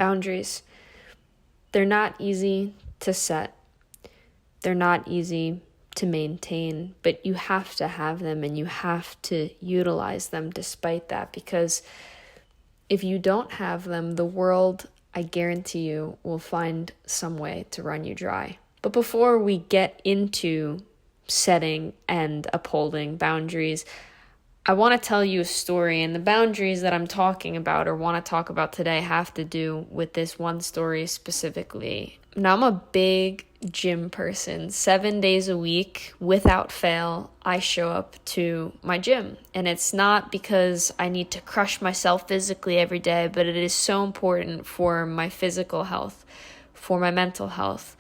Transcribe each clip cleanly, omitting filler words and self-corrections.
Boundaries. They're not easy to set. They're not easy to maintain, but you have to have them and you have to utilize them despite that, because if you don't have them, the world, I guarantee you, will find some way to run you dry. But before we get into setting and upholding boundaries, I want to tell you a story, and the boundaries that I'm talking about or want to talk about today have to do with this one story specifically. Now, I'm a big gym person. 7 days a week, without fail, I show up to my gym. And it's not because I need to crush myself physically every day, but it is so important for my physical health, for my mental health,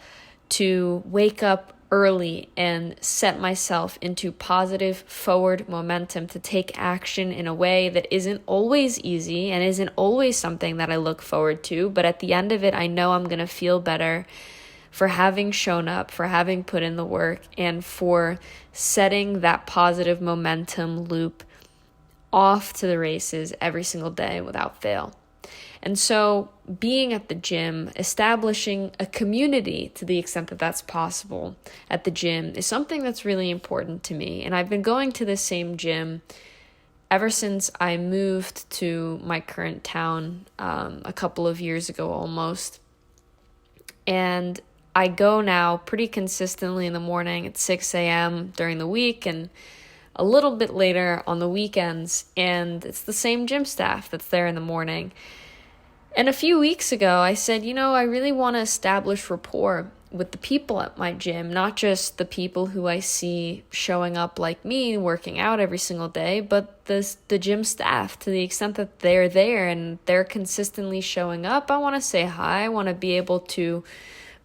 to wake up early and set myself into positive forward momentum, to take action in a way that isn't always easy and isn't always something that I look forward to. But at the end of it, I know I'm going to feel better for having shown up, for having put in the work, and for setting that positive momentum loop off to the races every single day without fail. And so being at the gym, establishing a community to the extent that that's possible at the gym is something that's really important to me. And I've been going to the same gym ever since I moved to my current town a couple of years ago almost. And I go now pretty consistently in the morning at 6 a.m. during the week and a little bit later on the weekends. And it's the same gym staff that's there in the morning. And a few weeks ago, I said, I really want to establish rapport with the people at my gym, not just the people who I see showing up like me, working out every single day, but the gym staff, to the extent that they're there and they're consistently showing up. I want to say hi. I want to be able to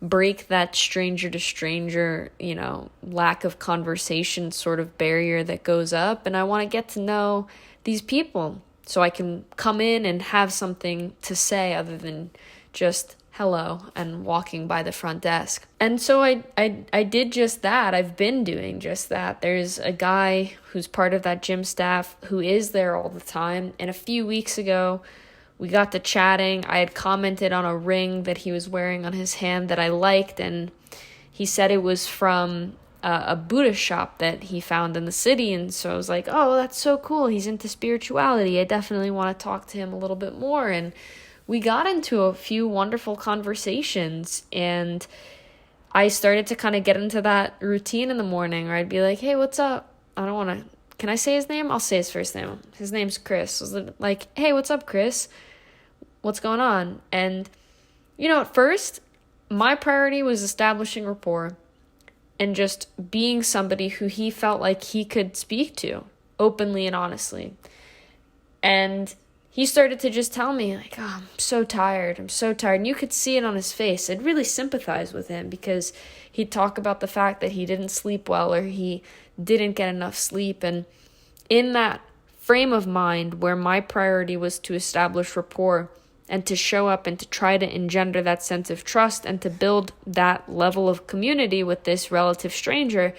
break that stranger to stranger, lack of conversation sort of barrier that goes up. And I want to get to know these people, so I can come in and have something to say other than just hello and walking by the front desk. And so I did just that. I've been doing just that. There's a guy who's part of that gym staff who is there all the time. And a few weeks ago, we got to chatting. I had commented on a ring that he was wearing on his hand that I liked, and he said it was from a Buddhist shop that he found in the city. And so I was like, oh, that's so cool. He's into spirituality. I definitely want to talk to him a little bit more. And we got into a few wonderful conversations, and I started to kind of get into that routine in the morning where I'd be like, hey, what's up? Can I say his name? I'll say his first name. His name's Chris. I was like, hey, what's up, Chris? What's going on? And, at first, my priority was establishing rapport and just being somebody who he felt like he could speak to openly and honestly. And he started to just tell me, like, oh, I'm so tired. And you could see it on his face. I'd really sympathize with him because he'd talk about the fact that he didn't sleep well or he didn't get enough sleep. And in that frame of mind where my priority was to establish rapport and to show up and to try to engender that sense of trust and to build that level of community with this relative stranger,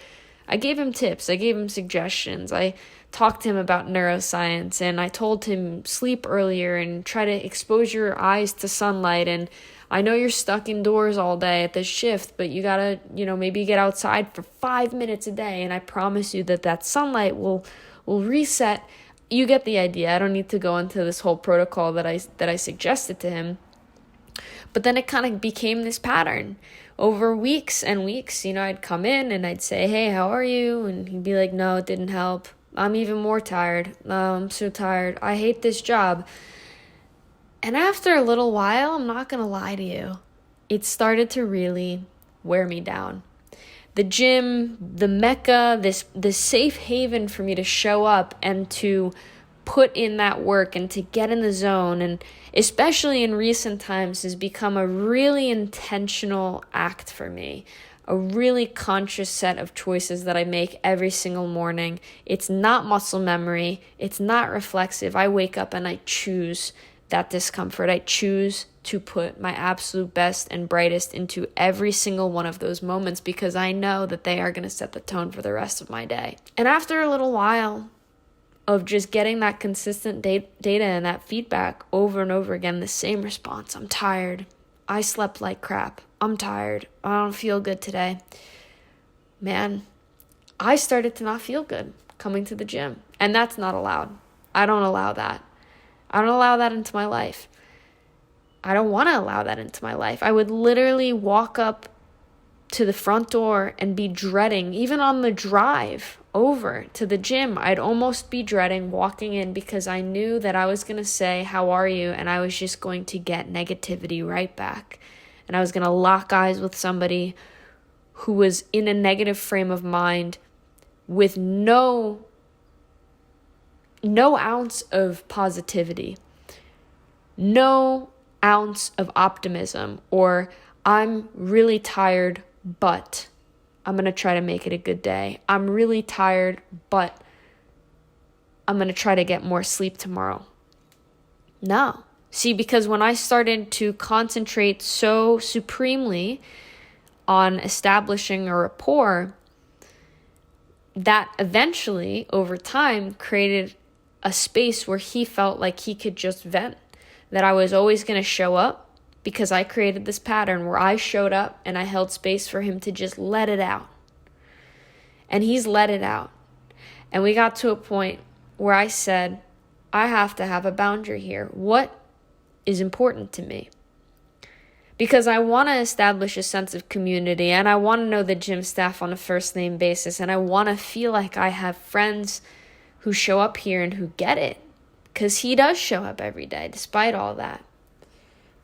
I gave him tips. I gave him suggestions. I talked to him about neuroscience, and I told him sleep earlier and try to expose your eyes to sunlight. And I know you're stuck indoors all day at this shift, but you gotta, maybe get outside for 5 minutes a day. And I promise you that sunlight will reset. You get the idea. I don't need to go into this whole protocol that I suggested to him. But then it kind of became this pattern. Over weeks and weeks, I'd come in and I'd say, hey, how are you? And he'd be like, no, it didn't help. I'm even more tired. I'm so tired. I hate this job. And after a little while, I'm not going to lie to you, it started to really wear me down. The gym, the Mecca, this safe haven for me to show up and to put in that work and to get in the zone, and especially in recent times, has become a really intentional act for me. A really conscious set of choices that I make every single morning. It's not muscle memory. It's not reflexive. I wake up and I choose that discomfort. I choose to put my absolute best and brightest into every single one of those moments because I know that they are going to set the tone for the rest of my day. And after a little while, of just getting that consistent data and that feedback over and over again, the same response. I'm tired. I slept like crap. I'm tired. I don't feel good today. Man, I started to not feel good coming to the gym. And that's not allowed. I don't allow that. I don't allow that into my life. I don't want to allow that into my life. I would literally walk up to the front door and be dreading, even on the drive over to the gym, I'd almost be dreading walking in because I knew that I was going to say, "How are you?" And I was just going to get negativity right back. And I was going to lock eyes with somebody who was in a negative frame of mind with no ounce of positivity, no ounce of optimism, or "I'm really tired, but I'm going to try to make it a good day. I'm really tired, but I'm going to try to get more sleep tomorrow." No. See, because when I started to concentrate so supremely on establishing a rapport, that eventually, over time, created a space where he felt like he could just vent, that I was always going to show up, because I created this pattern where I showed up and I held space for him to just let it out. And he's let it out. And we got to a point where I said, I have to have a boundary here. What is important to me? Because I want to establish a sense of community, and I want to know the gym staff on a first name basis, and I want to feel like I have friends who show up here and who get it. Because he does show up every day, despite all that.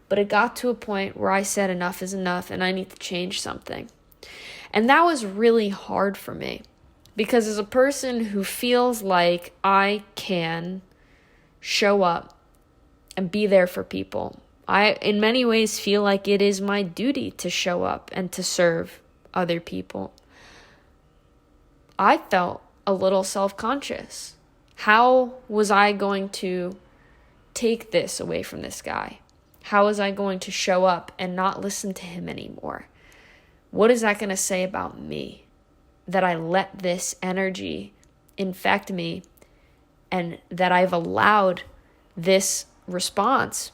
But it got to a point where I said enough is enough and I need to change something. And that was really hard for me, because as a person who feels like I can show up and be there for people, I in many ways feel like it is my duty to show up and to serve other people. I felt a little self-conscious. How was I going to take this away from this guy? How was I going to show up and not listen to him anymore? What is that going to say about me? That I let this energy infect me, and that I've allowed this response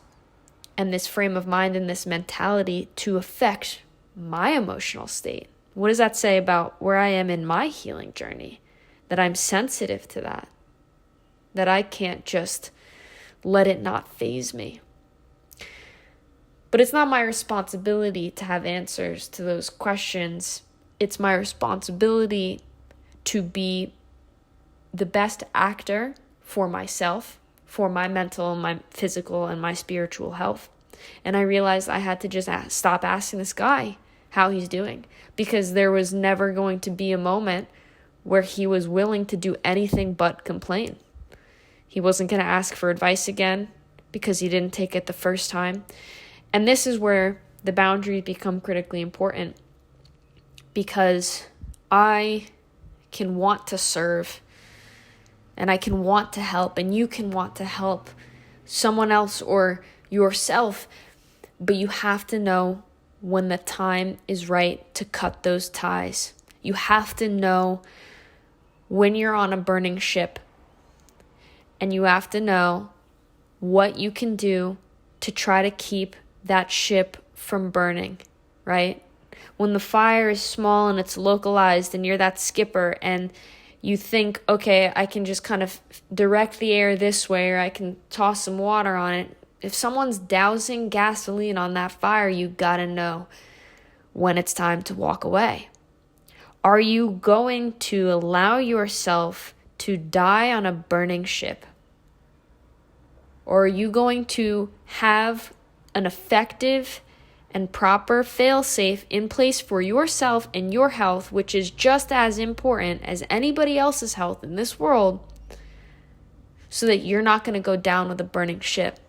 and this frame of mind and this mentality to affect my emotional state? What does that say about where I am in my healing journey? That I'm sensitive to that. That I can't just let it not faze me. But it's not my responsibility to have answers to those questions. It's my responsibility to be the best actor for myself, for my mental, my physical, and my spiritual health. And I realized I had to just stop asking this guy how he's doing, because there was never going to be a moment where he was willing to do anything but complain. He wasn't going to ask for advice again because he didn't take it the first time. And this is where the boundaries become critically important, because I can want to serve and I can want to help, and you can want to help someone else or yourself, but you have to know when the time is right to cut those ties. You have to know when you're on a burning ship, and you have to know what you can do to try to keep that ship from burning, right? When the fire is small and it's localized and you're that skipper and you think, okay, I can just kind of direct the air this way, or I can toss some water on it. If someone's dousing gasoline on that fire, you gotta know when it's time to walk away. Are you going to allow yourself to die on a burning ship? Or are you going to have an effective and proper fail-safe in place for yourself and your health, which is just as important as anybody else's health in this world, so that you're not going to go down with a burning ship?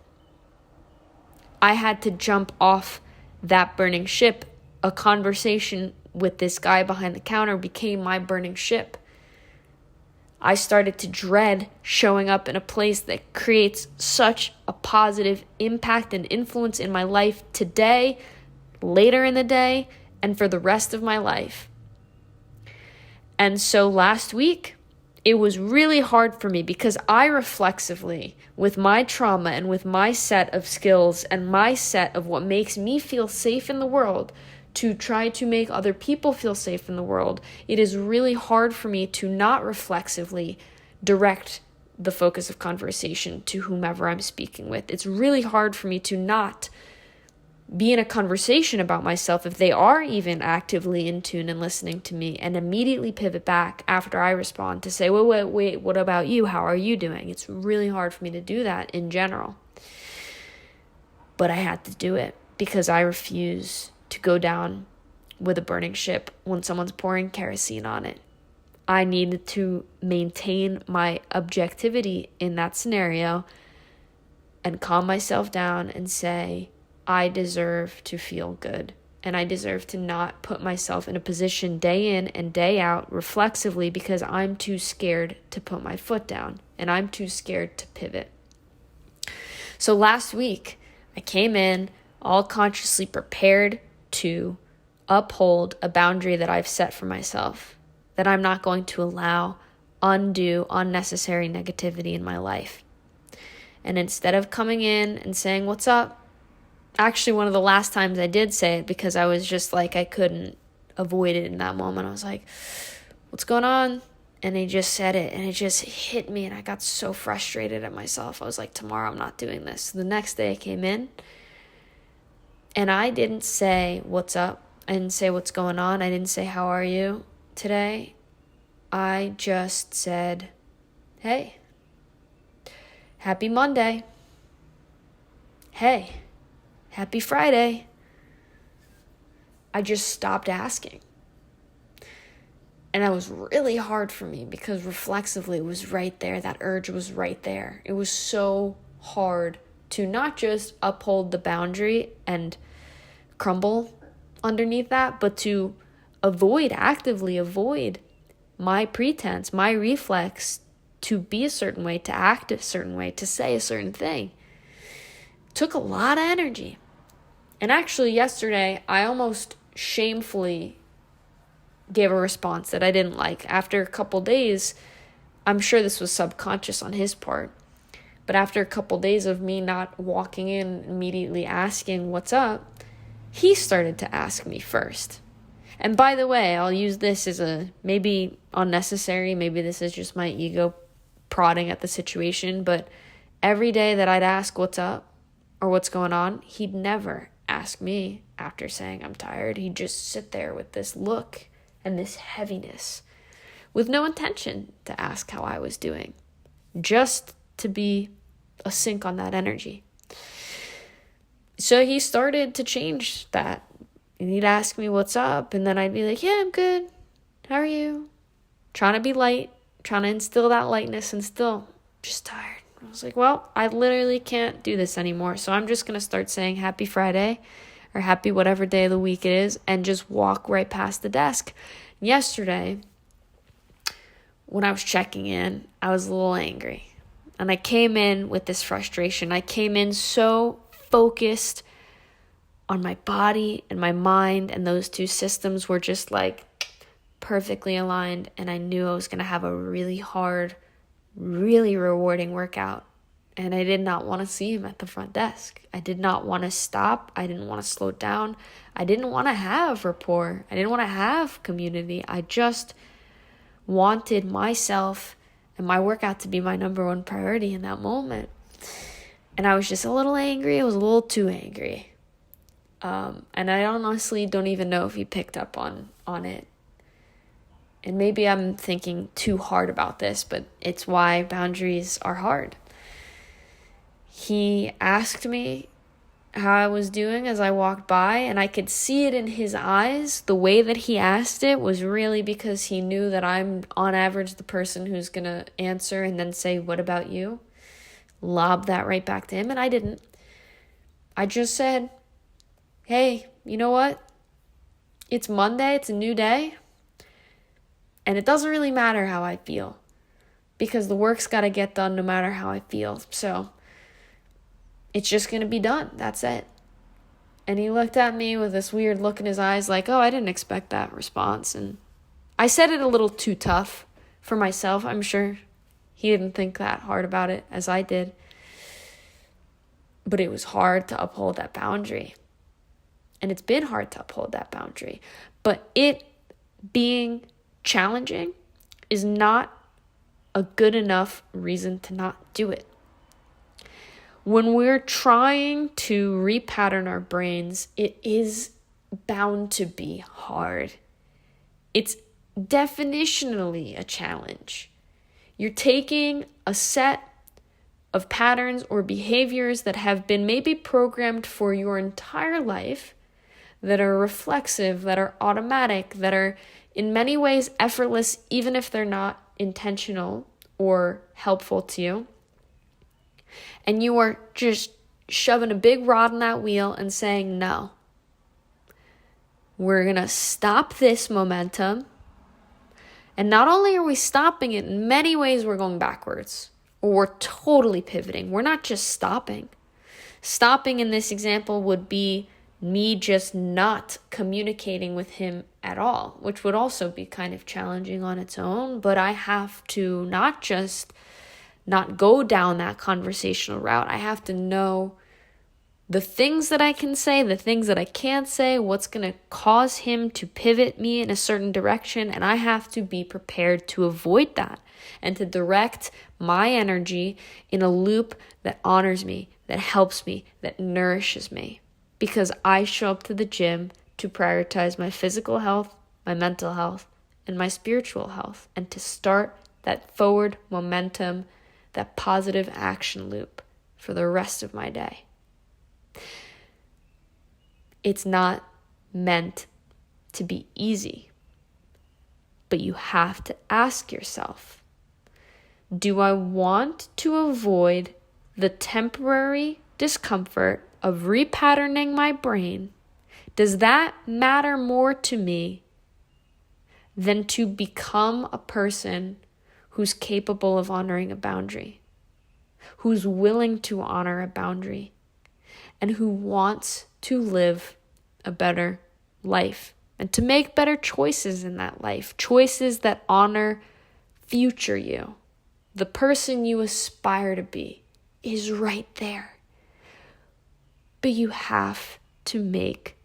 I had to jump off that burning ship. A conversation with this guy behind the counter became my burning ship. I started to dread showing up in a place that creates such a positive impact and influence in my life today, later in the day, and for the rest of my life. And so last week, it was really hard for me because I reflexively, with my trauma and with my set of skills and my set of what makes me feel safe in the world, to try to make other people feel safe in the world, it is really hard for me to not reflexively direct the focus of conversation to whomever I'm speaking with. It's really hard for me to not be in a conversation about myself if they are even actively in tune and listening to me, and immediately pivot back after I respond to say, wait, what about you? How are you doing? It's really hard for me to do that in general. But I had to do it because I refuse to go down with a burning ship when someone's pouring kerosene on it. I needed to maintain my objectivity in that scenario and calm myself down and say, I deserve to feel good, and I deserve to not put myself in a position day in and day out reflexively because I'm too scared to put my foot down and I'm too scared to pivot. So last week, I came in all consciously prepared to uphold a boundary that I've set for myself, that I'm not going to allow undue, unnecessary negativity in my life. And instead of coming in and saying, what's up? Actually, one of the last times I did say it because I was just like, I couldn't avoid it in that moment. I was like, what's going on? And he just said it and it just hit me and I got so frustrated at myself. I was like, tomorrow I'm not doing this. So the next day I came in and I didn't say, what's up? I didn't say, what's going on? I didn't say, how are you today? I just said, hey, happy Monday. Hey, happy Friday. I just stopped asking. And that was really hard for me because reflexively it was right there. That urge was right there. It was so hard to not just uphold the boundary and crumble underneath that, but to actively avoid my pretense, my reflex to be a certain way, to act a certain way, to say a certain thing. It took a lot of energy. And actually yesterday, I almost shamefully gave a response that I didn't like. After a couple days, I'm sure this was subconscious on his part, but after a couple days of me not walking in immediately asking what's up, he started to ask me first. And by the way, I'll use this as a maybe unnecessary, maybe this is just my ego prodding at the situation, but every day that I'd ask what's up or what's going on, he'd never ask me after saying I'm tired. He'd just sit there with this look and this heaviness with no intention to ask how I was doing, just to be a sink on that energy. So he started to change that. And he'd ask me what's up, and then I'd be like, yeah, I'm good. How are you? Trying to be light, trying to instill that lightness, and still just tired. I was like, well, I literally can't do this anymore, so I'm just going to start saying happy Friday or happy whatever day of the week it is and just walk right past the desk. Yesterday, when I was checking in, I was a little angry, and I came in with this frustration. I came in so focused on my body and my mind, and those two systems were just like perfectly aligned, and I knew I was going to have a really hard, really rewarding workout, and I did not want to see him at the front desk. I did not want to stop. I didn't want to slow down. I didn't want to have rapport. I didn't want to have community. I just wanted myself and my workout to be my number one priority in that moment. And I was just a little angry. I was a little too angry. And I honestly don't even know if he picked up on it. And maybe I'm thinking too hard about this, but it's why boundaries are hard. He asked me how I was doing as I walked by, and I could see it in his eyes. The way that he asked it was really because he knew that I'm, on average, the person who's going to answer and then say, what about you? Lob that right back to him, and I didn't. I just said, hey, you know what? It's Monday, it's a new day, and it doesn't really matter how I feel because the work's got to get done no matter how I feel. So it's just going to be done. That's it. And he looked at me with this weird look in his eyes like, oh, I didn't expect that response. And I said it a little too tough For myself, I'm sure he didn't think that hard about it as I did. But it was hard to uphold that boundary. And it's been hard to uphold that boundary. But it being challenging is not a good enough reason to not do it. When we're trying to repattern our brains, it is bound to be hard. It's definitionally a challenge. You're taking a set of patterns or behaviors that have been maybe programmed for your entire life, that are reflexive, that are automatic, that are in many ways effortless, even if they're not intentional or helpful to you. And you are just shoving a big rod in that wheel and saying, no, we're going to stop this momentum. And not only are we stopping it, in many ways we're going backwards, or we're totally pivoting. We're not just stopping. Stopping in this example would be me just not communicating with him at all, which would also be kind of challenging on its own. But I have to not just not go down that conversational route. I have to know the things that I can say, the things that I can't say, what's going to cause him to pivot me in a certain direction. And I have to be prepared to avoid that and to direct my energy in a loop that honors me, that helps me, that nourishes me. Because I show up to the gym to prioritize my physical health, my mental health, and my spiritual health, and to start that forward momentum, that positive action loop for the rest of my day. It's not meant to be easy, but you have to ask yourself, do I want to avoid the temporary discomfort of repatterning my brain? Does that matter more to me than to become a person who's capable of honoring a boundary, who's willing to honor a boundary, and who wants to live a better life and to make better choices in that life, choices that honor future you? The person you aspire to be is right there. But you have to make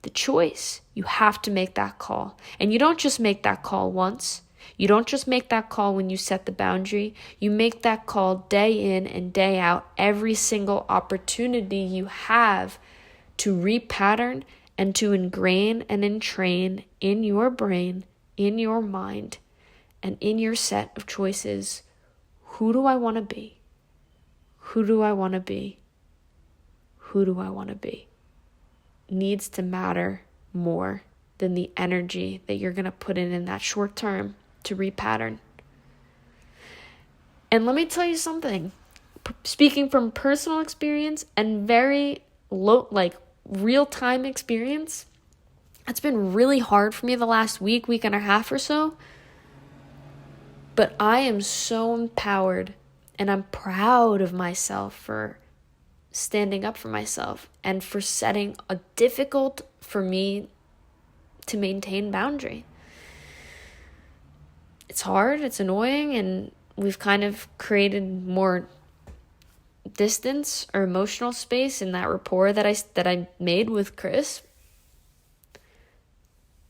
the choice. You have to make that call. And you don't just make that call once. You don't just make that call when you set the boundary. You make that call day in and day out, every single opportunity you have to repattern and to ingrain and entrain in your brain, in your mind, and in your set of choices. Who do I want to be? Who do I want to be? Who do I want to be? Needs to matter more than the energy that you're going to put in that short term to repattern. And let me tell you something. Speaking from personal experience and very real-time experience, it's been really hard for me the last week and a half or so. But I am so empowered and I'm proud of myself for standing up for myself and for setting a difficult for me to maintain boundary. It's hard, it's annoying, and we've kind of created more distance or emotional space in that rapport that I made with Chris.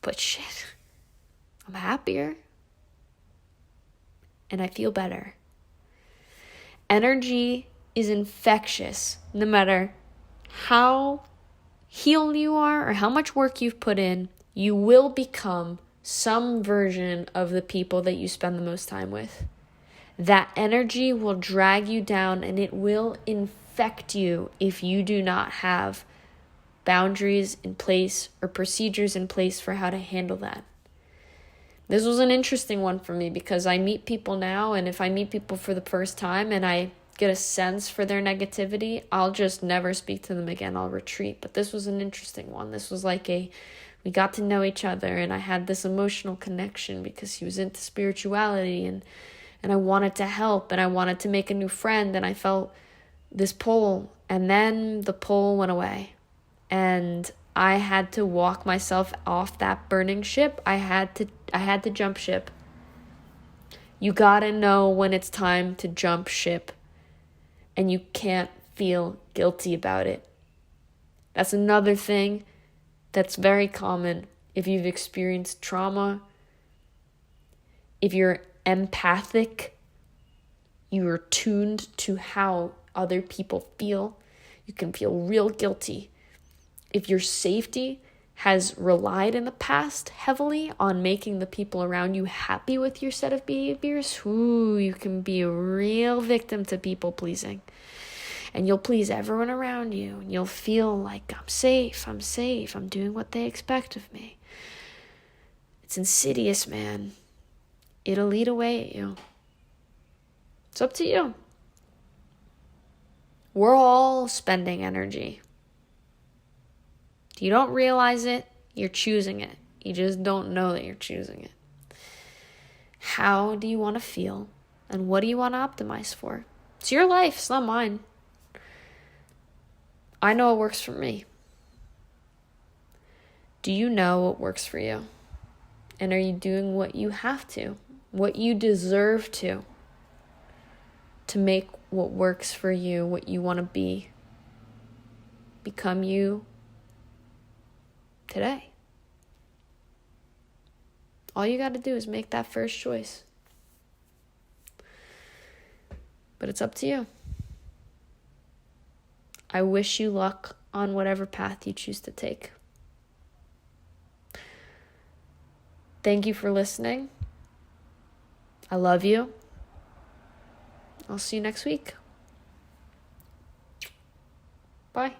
But shit, I'm happier. And I feel better. Energy is infectious. No matter how healed you are or how much work you've put in, you will become some version of the people that you spend the most time with. That energy will drag you down and it will infect you if you do not have boundaries in place or procedures in place for how to handle that. This was an interesting one for me because I meet people now, and if I meet people for the first time and I get a sense for their negativity, I'll just never speak to them again. I'll retreat. But this was an interesting one. This was like we got to know each other, and I had this emotional connection because he was into spirituality, and I wanted to help, and I wanted to make a new friend, and I felt this pull, and then the pull went away, and I had to walk myself off that burning ship. I had to jump ship. You gotta know when it's time to jump ship, and you can't feel guilty about it. That's another thing that's very common if you've experienced trauma. If you're empathic, you are tuned to how other people feel. You can feel real guilty. If your safety has relied in the past heavily on making the people around you happy with your set of behaviors, you can be a real victim to people pleasing. And you'll please everyone around you, and you'll feel like, I'm safe, I'm doing what they expect of me. It's insidious, man. It'll eat away at you. It's up to you. We're all spending energy. If you don't realize it, you're choosing it. You just don't know that you're choosing it. How do you want to feel? And what do you want to optimize for? It's your life, it's not mine. I know what works for me. Do you know what works for you? And are you doing what you have to, what you deserve to make what works for you, what you want to be, become you today? All you got to do is make that first choice. But it's up to you. I wish you luck on whatever path you choose to take. Thank you for listening. I love you. I'll see you next week. Bye.